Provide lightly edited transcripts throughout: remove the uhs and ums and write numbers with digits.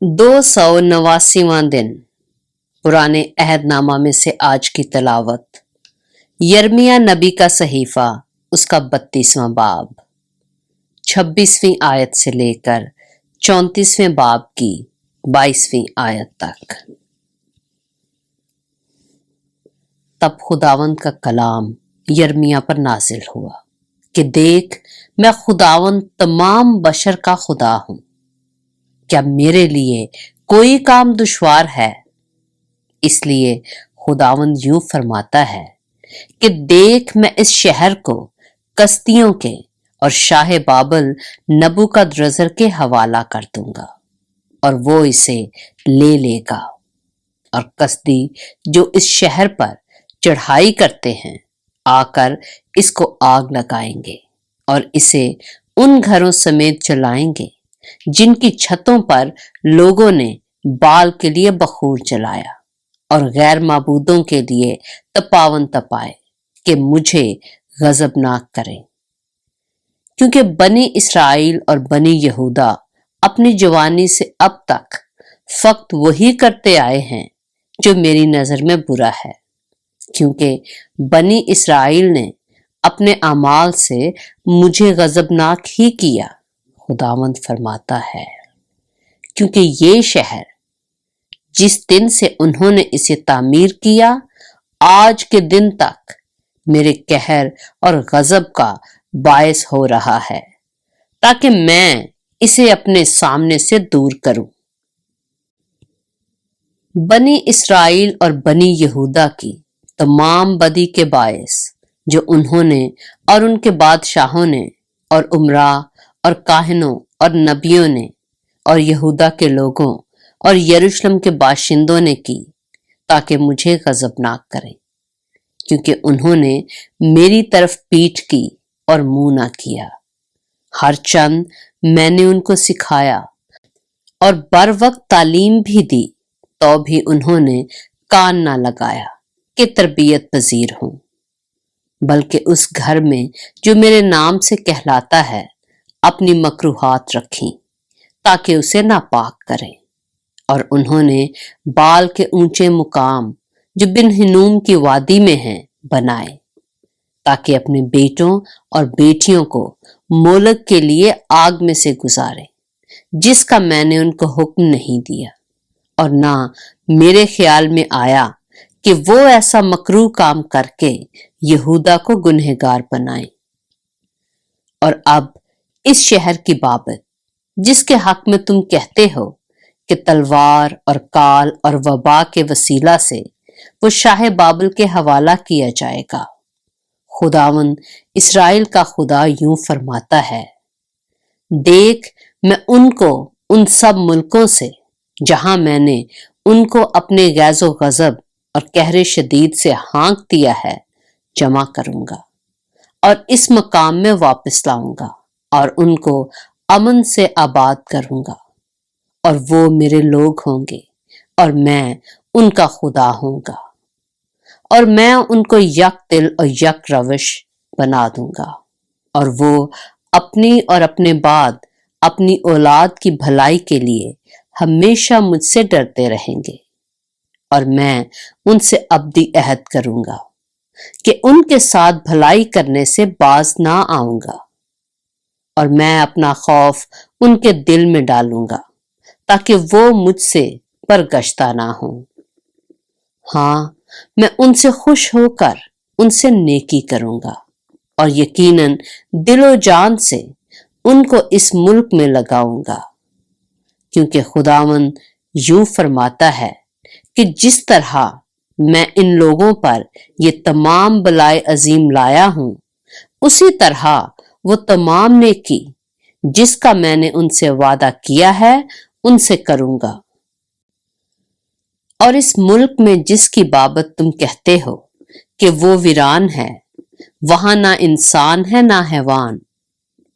289वां दिन पुराने अहदनामा में से आज की तलावत यर्मिया नबी का सहीफा, उसका 32वां बाब 26वीं आयत से लेकर 34वें बाब की 22वीं आयत तक। तब खुदावंद का कलाम यर्मिया पर नाजिल हुआ कि देख, मैं खुदावंद तमाम बशर का खुदा हूं। क्या मेरे लिए कोई काम दुश्वार है? इसलिए खुदावंद यूं फरमाता है कि देख, मैं इस शहर को कस्तियों के और शाह बाबल नबूकदरज़र के हवाला कर दूंगा और वो इसे ले लेगा। और कसदी जो इस शहर पर चढ़ाई करते हैं आकर इसको आग लगाएंगे और इसे उन घरों समेत जलाएंगे जिनकी छतों पर लोगों ने बाल के लिए बखूर जलाया और गैर माबूदों के लिए तपावन तपाए कि मुझे गजबनाक करें। क्योंकि बनी इसराइल और बनी यहूदा अपनी जवानी से अब तक फक्त वही करते आए हैं जो मेरी नजर में बुरा है। क्योंकि बनी इसराइल ने अपने अमाल से मुझे गजबनाक ही किया, खुदावंद फरमाता है। क्योंकि ये शहर जिस दिन से उन्होंने इसे तामीर किया आज के दिन तक मेरे कहर और गजब का बायस हो रहा है, ताकि मैं इसे अपने सामने से दूर करूं। बनी इसराइल और बनी यहूदा की तमाम बदी के बायस जो उन्होंने और उनके बादशाहों ने और उमरा और काहिनों और नबियों ने और यहूदा के लोगों और यरूशलेम के बाशिंदों ने की, ताकि मुझे गजबनाक करें। क्योंकि उन्होंने मेरी तरफ पीठ की और मुंह ना किया। हर चंद मैंने उनको सिखाया और बर वक्त तालीम भी दी, तो भी उन्होंने कान ना लगाया कि तरबियत पजीर हूं। बल्कि उस घर में जो मेरे नाम से कहलाता है अपनी मकरूहात रखी, ताकि उसे नापाक करें। और उन्होंने बाल के ऊंचे मुकाम जो बिन हिनूम की वादी में हैं बनाए, ताकि अपने बेटों और बेटियों को मोलक के लिए आग में से गुजारें, जिसका मैंने उनको हुक्म नहीं दिया और ना मेरे ख्याल में आया कि वो ऐसा मकरूह काम करके यहूदा को गुनहगार बनाए। और अब इस शहर की बाबत जिसके हक में तुम कहते हो कि तलवार और काल और वबा के वसीला से वो शाह बाबल के हवाला किया जाएगा, खुदावंद इसराइल का खुदा यूं फरमाता है। देख, मैं उनको उन सब मुल्कों से जहां मैंने उनको अपने गैज़ो गजब और कहरे शदीद से हाँक दिया है जमा करूंगा और इस मकाम में वापस लाऊंगा और उनको अमन से आबाद करूंगा। और वो मेरे लोग होंगे और मैं उनका खुदा होऊंगा और मैं उनको यक दिल और यक रविश बना दूंगा। और वो अपनी और अपने बाद अपनी औलाद की भलाई के लिए हमेशा मुझसे डरते रहेंगे। और मैं उनसे अब्दी अहद करूंगा कि उनके साथ भलाई करने से बाज ना आऊंगा। और मैं अपना खौफ उनके दिल में डालूंगा, ताकि वो मुझसे परगश्ता ना हो। हाँ, मैं उनसे खुश होकर उनसे नेकी करूंगा और यकीनन दिलो जान से उनको इस मुल्क में लगाऊंगा। क्योंकि खुदावंद यूं फरमाता है कि जिस तरह मैं इन लोगों पर ये तमाम बलाए अजीम लाया हूं, उसी तरह वो तमाम नेकी जिसका मैंने उनसे वादा किया है उनसे करूंगा। और इस मुल्क में जिसकी बाबत तुम कहते हो कि वो वीरान है, वहां ना इंसान है ना हैवान,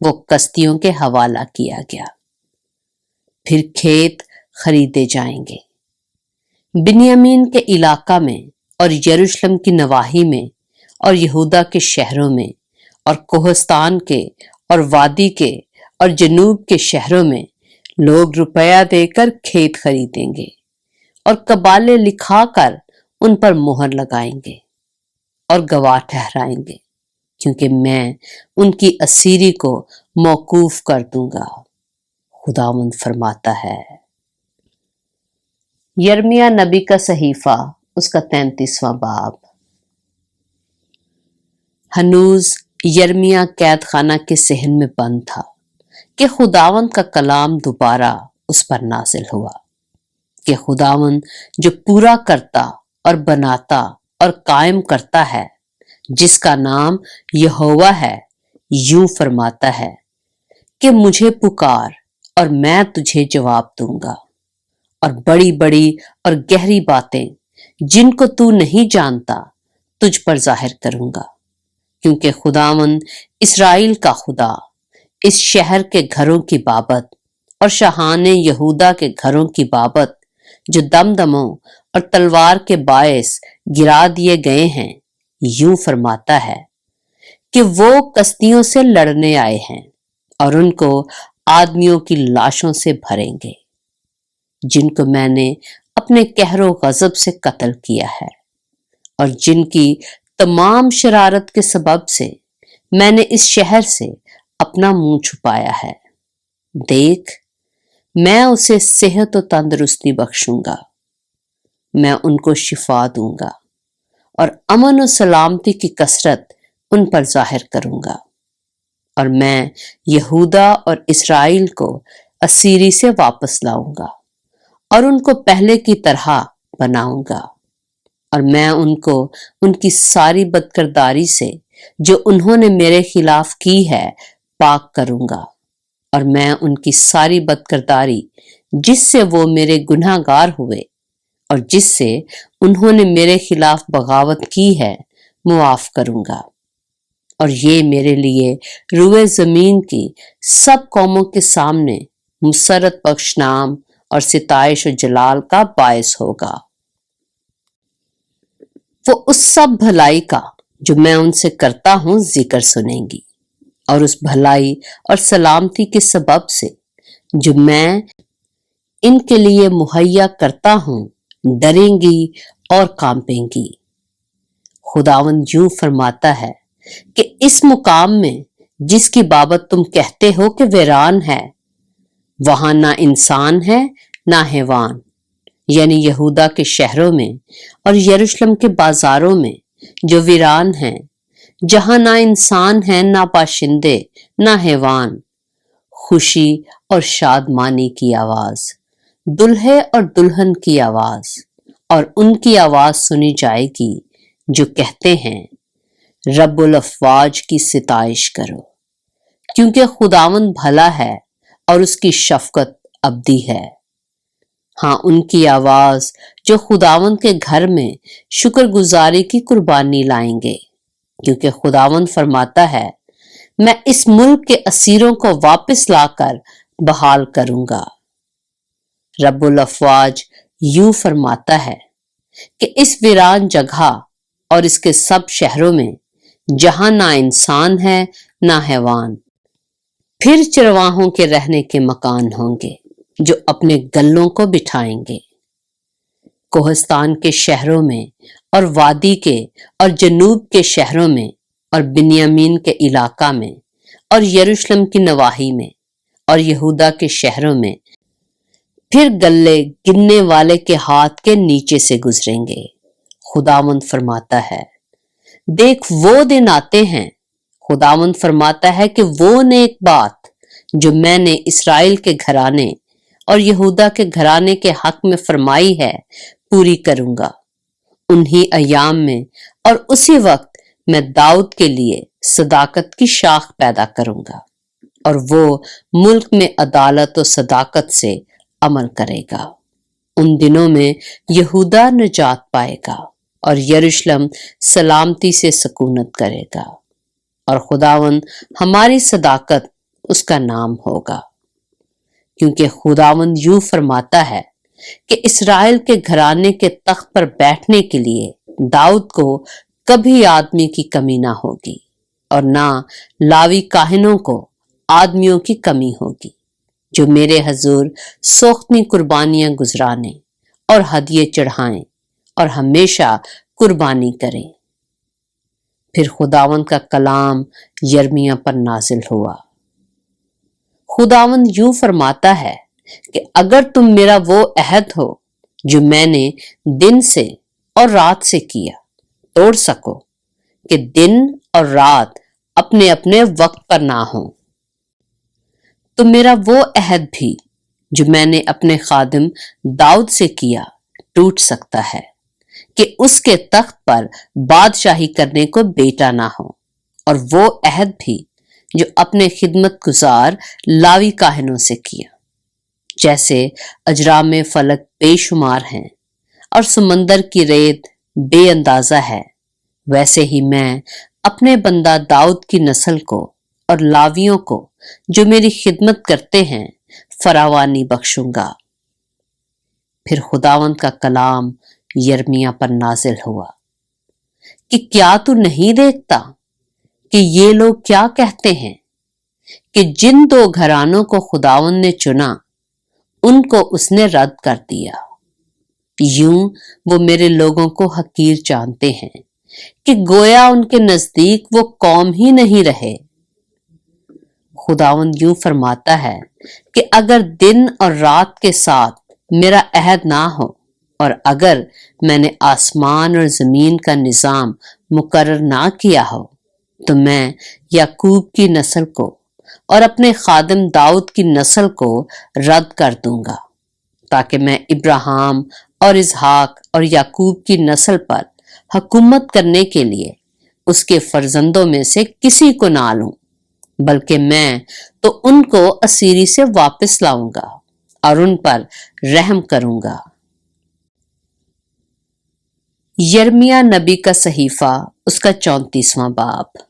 वो कस्तियों के हवाला किया गया। फिर खेत खरीदे जाएंगे बिन्यामीन के इलाका में और यरूशलेम की नवाही में और यहूदा के शहरों में और कोहस्तान के और वादी के और जनूब के शहरों में लोग रुपया देकर खेत खरीदेंगे और कबाले लिखा कर उन पर मोहर लगाएंगे और गवाह ठहराएंगे, क्योंकि मैं उनकी असीरी को मौकूफ कर दूंगा, खुदावंद फरमाता है। यर्मिया नबी का सहीफा, उसका 33वां बाब। हनूज यर्मिया कैद खाना के सहन में बंद था कि खुदावंद का कलाम दोबारा उस पर नाजिल हुआ कि खुदावंद जो पूरा करता और बनाता और कायम करता है, जिसका नाम यहोवा है, यूं फरमाता है कि मुझे पुकार और मैं तुझे जवाब दूंगा और बड़ी बड़ी और गहरी बातें जिनको तू नहीं जानता तुझ पर जाहिर करूंगा, क्योंकि खुदावंद इस्राएल का खुदा इस शहर के घरों की बाबत और शाहाने यहूदा के घरों की बाबत जो दमदमों और तलवार के बायस गिरा दिए गए हैं, यूं फरमाता है कि वो कश्तियों से लड़ने आए हैं और उनको आदमियों की लाशों से भरेंगे, जिनको मैंने अपने कहरो गजब से कत्ल किया है और जिनकी तमाम शरारत के सबब से मैंने इस शहर से अपना मुंह छुपाया है। देख, मैं उसे सेहत और तंदुरुस्ती बख्शूंगा, मैं उनको शिफा दूंगा और अमन और सलामती की कसरत उन पर जाहिर करूंगा, और मैं यहूदा और इस्राएल को असीरी से वापस लाऊंगा और उनको पहले की तरह बनाऊंगा, और मैं उनको उनकी सारी बदकिरदारी से जो उन्होंने मेरे खिलाफ की है पाक करूंगा, और मैं उनकी सारी बदकिरदारी जिससे वो मेरे गुनहगार हुए और जिससे उन्होंने मेरे खिलाफ बगावत की है मुआफ करूंगा, और ये मेरे लिए रुए जमीन की सब कौमों के सामने मुसरत बख्श नाम और सिताइश और जलाल का बायस होगा। वो उस सब भलाई का जो मैं उनसे करता हूं जिक्र सुनेंगी, और उस भलाई और सलामती के सबब से जो मैं इनके लिए मुहैया करता हूं डरेंगी और कांपेंगी। खुदावंद यूं फरमाता है कि इस मुकाम में जिसकी बाबत तुम कहते हो कि वीरान है, वहां ना इंसान है ना हैवान, यानी यहूदा के शहरों में और यरूशलेम के बाजारों में जो वीरान हैं, जहां ना इंसान है ना बाशिंदे ना हैवान, खुशी और शादमानी की आवाज, दुल्हे और दुल्हन की आवाज, और उनकी आवाज सुनी जाएगी जो कहते हैं रब्बुल अफवाज की सिताइश करो, क्योंकि खुदावंद भला है और उसकी शफकत अब्दी है। हाँ, उनकी आवाज जो खुदावंद के घर में शुक्रगुजारी की कुर्बानी लाएंगे, क्योंकि खुदावंद फरमाता है मैं इस मुल्क के असीरों को वापस लाकर बहाल करूंगा। रब्बुल अफवाज यूं फरमाता है कि इस वीरान जगह और इसके सब शहरों में जहां ना इंसान है ना हैवान, फिर चरवाहों के रहने के मकान होंगे जो अपने गल्लों को बिठाएंगे। कोहस्तान के शहरों में और वादी के और जनूब के शहरों में और बिन्यामीन के इलाका में और यरूशलेम की नवाही में और यहूदा के शहरों में फिर गल्ले गिनने वाले के हाथ के नीचे से गुजरेंगे। खुदावंद फरमाता है, देख वो दिन आते हैं, खुदावंद फरमाता है कि वो नेक बात जो मैंने इस्राएल के घराने और यहूदा के घराने के हक में फरमाई है पूरी करूंगा। उन्हीं अयाम में और उसी वक्त मैं दाऊद के लिए सदाकत की शाख पैदा करूंगा और वो मुल्क में अदालत और सदाकत से अमल करेगा। उन दिनों में यहूदा निजात पाएगा और यरूशलेम सलामती से सकूनत करेगा, और खुदावंद हमारी सदाकत उसका नाम होगा। क्योंकि खुदावंद यूं फरमाता है कि इस्राएल के घराने के तख्त पर बैठने के लिए दाऊद को कभी आदमी की कमी ना होगी और ना लावी काहिनों को आदमियों की कमी होगी। جو میرے حضور سوختنی قربانیاں گزرانے اور ہدیے چڑھائیں اور ہمیشہ قربانی کریں۔ پھر خداوند کا کلام یرمیہ پر نازل ہوا۔ خداوند یوں فرماتا ہے کہ اگر تم میرا وہ عہد ہو جو میں نے دن سے اور رات سے کیا توڑ سکو کہ دن اور رات اپنے اپنے وقت پر نہ ہوں، تو میرا وہ عہد بھی جو میں نے اپنے خادم داؤد سے کیا ٹوٹ سکتا ہے کہ اس کے تخت پر بادشاہی کرنے کو بیٹا نہ ہو، اور وہ عہد بھی جو اپنے خدمت گزار لاوی کاہنوں سے کیا۔ جیسے اجرام فلک بے شمار ہیں اور سمندر کی ریت بے اندازہ ہے، ویسے ہی میں اپنے بندہ داؤد کی نسل کو اور لاویوں کو جو میری خدمت کرتے ہیں فراوانی بخشوں گا۔ پھر خداوند کا کلام یرمیہ پر نازل ہوا کہ کیا تو نہیں دیکھتا کہ یہ لوگ کیا کہتے ہیں کہ جن دو گھرانوں کو خداوند نے چنا ان کو اس نے رد کر دیا۔ یوں وہ میرے لوگوں کو حقیر جانتے ہیں کہ گویا ان کے نزدیک وہ قوم ہی نہیں رہے۔ خداوند یوں فرماتا ہے کہ اگر دن اور رات کے ساتھ میرا عہد نہ ہو، اور اگر میں نے آسمان اور زمین کا نظام مقرر نہ کیا ہو، تو میں یعقوب کی نسل کو اور اپنے خادم داؤد کی نسل کو رد کر دوں گا، تاکہ میں ابراہیم اور اسحاق اور یعقوب کی نسل پر حکومت کرنے کے لیے اس کے فرزندوں میں سے کسی کو نہ لوں، بلکہ میں تو ان کو اسیری سے واپس لاؤں گا اور ان پر رحم کروں گا۔ یرمیہ نبی کا صحیفہ، اس کا 34واں باب۔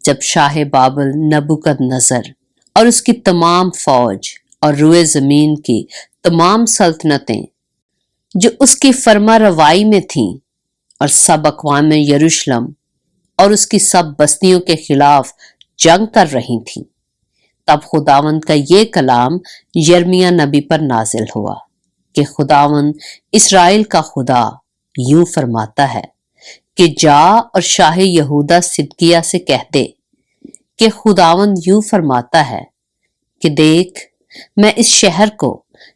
جب شاہ بابل نبوکد نظر اور اس کی تمام فوج اور روئے زمین کی تمام سلطنتیں جو اس کی فرما روائی میں تھیں اور سب اقوام یروشلم اور اس کی سب بستیوں کے خلاف جنگ کر رہی تھیں، تب خداوند کا یہ کلام یرمیہ نبی پر نازل ہوا کہ خداوند اسرائیل کا خدا یوں فرماتا ہے کہ جا اور شاہ یہودا صدقیہ سے کہہ دے کہ خداوند یوں فرماتا ہے کہ دیکھ، میں اس شہر کو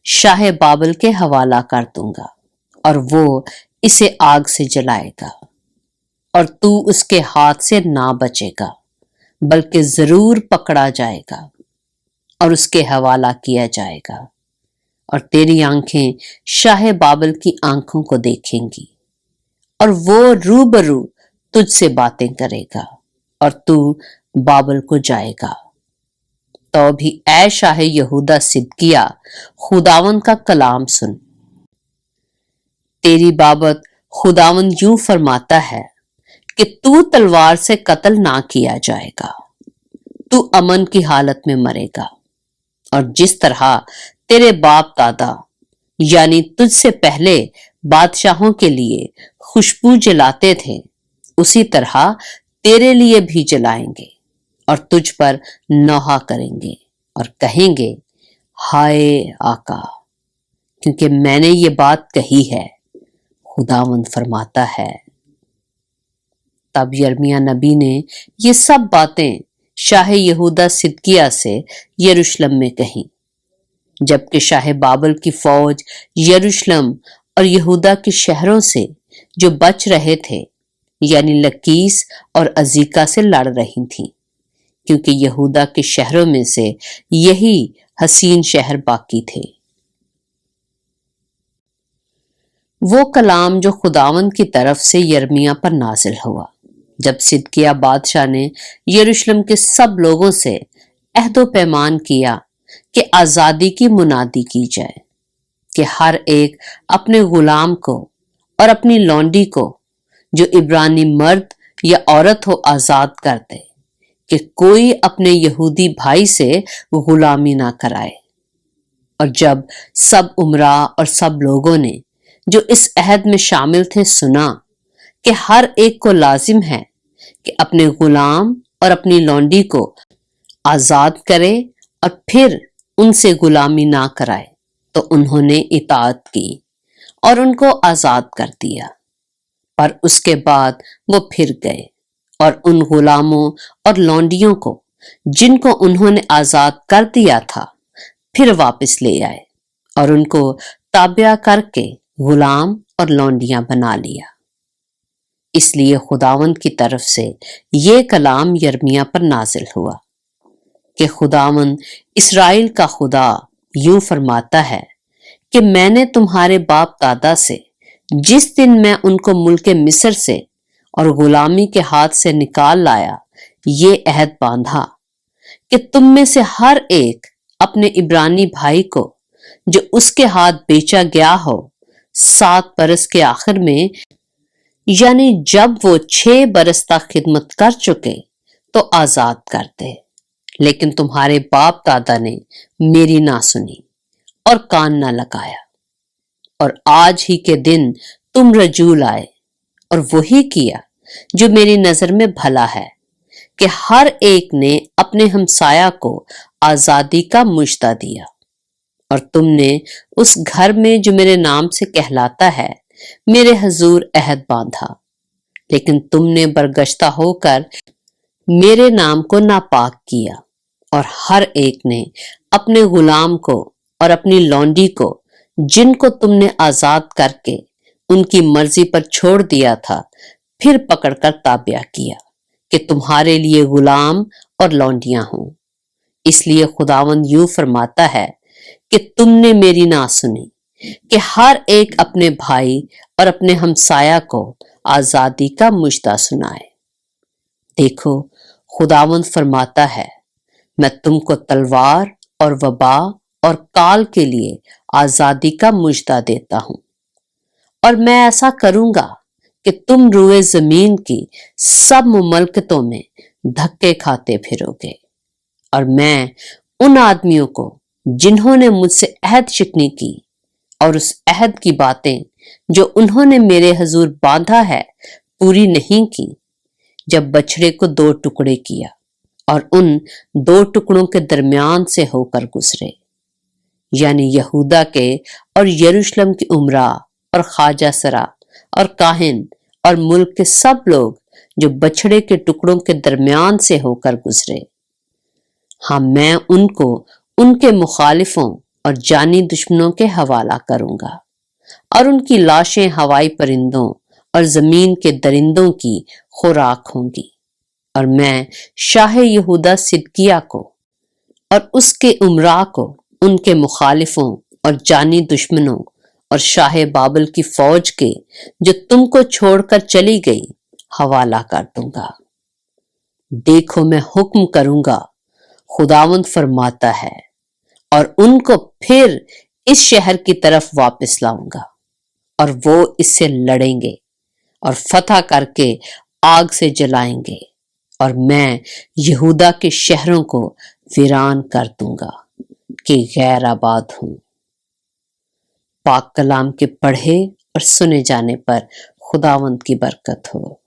شاہ بابل کے حوالہ کر دوں گا اور وہ اسے آگ سے جلائے گا، اور تو اس کے ہاتھ سے نہ بچے گا بلکہ ضرور پکڑا جائے گا اور اس کے حوالہ کیا جائے گا، اور تیری آنکھیں شاہ بابل کی آنکھوں کو دیکھیں گی، اور وہ روبرو تجھ سے باتیں کرے گا اور تو بابل کو جائے گا۔ تو بھی اے شاہ یہودا صدقیہ، خداوند کا کلام سن۔ تیری بابت خداوند یوں فرماتا ہے کہ تو تلوار سے قتل نہ کیا جائے گا، تو امن کی حالت میں مرے گا، اور جس طرح تیرے باپ دادا یعنی تجھ سے پہلے بادشاہوں کے لیے خوشبو جلاتے تھے، اسی طرح تیرے لیے بھی جلائیں گے اور تجھ پر نوحہ کریں گے اور کہیں گے ہائے آقا، کیونکہ میں نے یہ بات کہی ہے، خداوند فرماتا ہے۔ تب یرمیہ نبی نے یہ سب باتیں شاہ یہودا صدقیہ سے یروشلم میں کہیں، جبکہ شاہ بابل کی فوج یروشلم اور یہودا کے شہروں سے جو بچ رہے تھے یعنی لکیس اور عزیکا سے لڑ رہی تھیں، کیونکہ یہودا کے شہروں میں سے یہی حسین شہر باقی تھے۔ وہ کلام جو خداوند کی طرف سے یرمیہ پر نازل ہوا جب صدقیہ بادشاہ نے یروشلم کے سب لوگوں سے عہد و پیمان کیا کہ آزادی کی منادی کی جائے، کہ ہر ایک اپنے غلام کو اور اپنی لونڈی کو جو عبرانی مرد یا عورت ہو آزاد کر دے، کہ کوئی اپنے یہودی بھائی سے غلامی نہ کرائے۔ اور جب سب امراء اور سب لوگوں نے جو اس عہد میں شامل تھے سنا کہ ہر ایک کو لازم ہے کہ اپنے غلام اور اپنی لونڈی کو आजाद करे और फिर उनसे गुलामी ना कराए। तो उन्होंने इताअत की और उनको आजाद कर दिया। पर उसके बाद वो फिर गए और उन गुलामों और लौंडियों को जिनको उन्होंने आजाद कर दिया था फिर वापस ले आए और उनको ताबिया करके गुलाम और लौंडियां बना लिया। इसलिए खुदावंद की तरफ से ये कलाम यिर्मयाह पर नाजिल हुआ कि खुदावंद इस्राएल का खुदा यूं फरमाता है कि मैंने तुम्हारे बाप दादा से जिस दिन मैं उनको मुल्के मिस्र से और गुलामी के हाथ से निकाल लाया ये अहद बांधा कि तुम में से हर एक अपने इब्रानी भाई को जो उसके हाथ बेचा गया हो 7 बरस के आखिर में, यानी जब वो 6 बरस तक खिदमत कर चुके, तो आजाद कर दे। लेकिन तुम्हारे बाप दादा ने मेरी ना सुनी और कान ना लगाया। और आज ही के दिन तुम रजूल आए और वही किया जो मेरी नजर में भला है कि हर एक ने अपने हमसाया को आजादी का मुश्ता दिया। और तुमने उस घर में जो मेरे नाम से कहलाता है मेरे हजूर अहद बांधा। लेकिन तुमने बरगश्ता होकर मेरे नाम को नापाक किया और हर एक ने अपने गुलाम को और अपनी लौंडी को जिनको तुमने आजाद करके उनकी मर्जी पर छोड़ दिया था फिर पकड़कर ताबिया किया कि तुम्हारे लिए गुलाम और लौंडियां हों। इसलिए खुदावंद यूं फरमाता है कि तुमने मेरी ना सुनी कि हर एक अपने भाई और अपने हमसाया को आजादी का मुश्ता सुनाए। देखो, खुदावंद फरमाता है, मैं तुमको तलवार और वबा और काल के लिए आजादी का मुश्ता देता हूं। और मैं ऐसा करूंगा कि तुम रुए जमीन की सब मुमलकतों में धक्के खाते फिरोगे। और मैं उन आदमियों को जिन्होंने मुझसे अहद शिकनी की और उस अहद की बातें जो उन्होंने मेरे हजूर बांधा है पूरी नहीं की, जब बछड़े को 2 टुकड़े किया और उन 2 टुकड़ों के दरमियान से होकर गुजरे, यानी यहूदा के और यरूशलेम की उमरा और ख्वाजा सरा और काहिन और मुल्क के सब लोग जो बछड़े के टुकड़ों के दरमियान से होकर गुजरे। हाँ, मैं उनको उनके मुखालिफों और जानी दुश्मनों के हवाला करूंगा और उनकी लाशें हवाई परिंदों और जमीन के दरिंदों की खुराक होंगी। और मैं शाह यहूदा सिदकिया को और उसके उमरा को उनके मुखालिफों और जानी दुश्मनों और शाह बाबल की फौज के जो तुमको छोड़कर चली गई हवाला कर दूंगा। देखो, मैं हुक्म करूंगा, खुदावंद फरमाता है, और उनको फिर इस शहर की तरफ वापस लाऊंगा और वो इससे लड़ेंगे और फतह करके आग से जलाएंगे और मैं यहूदा के शहरों को वीरान कर दूंगा कि गैर आबाद हूं। पाक कलाम के पढ़े और सुने जाने पर खुदावंद की बरकत हो।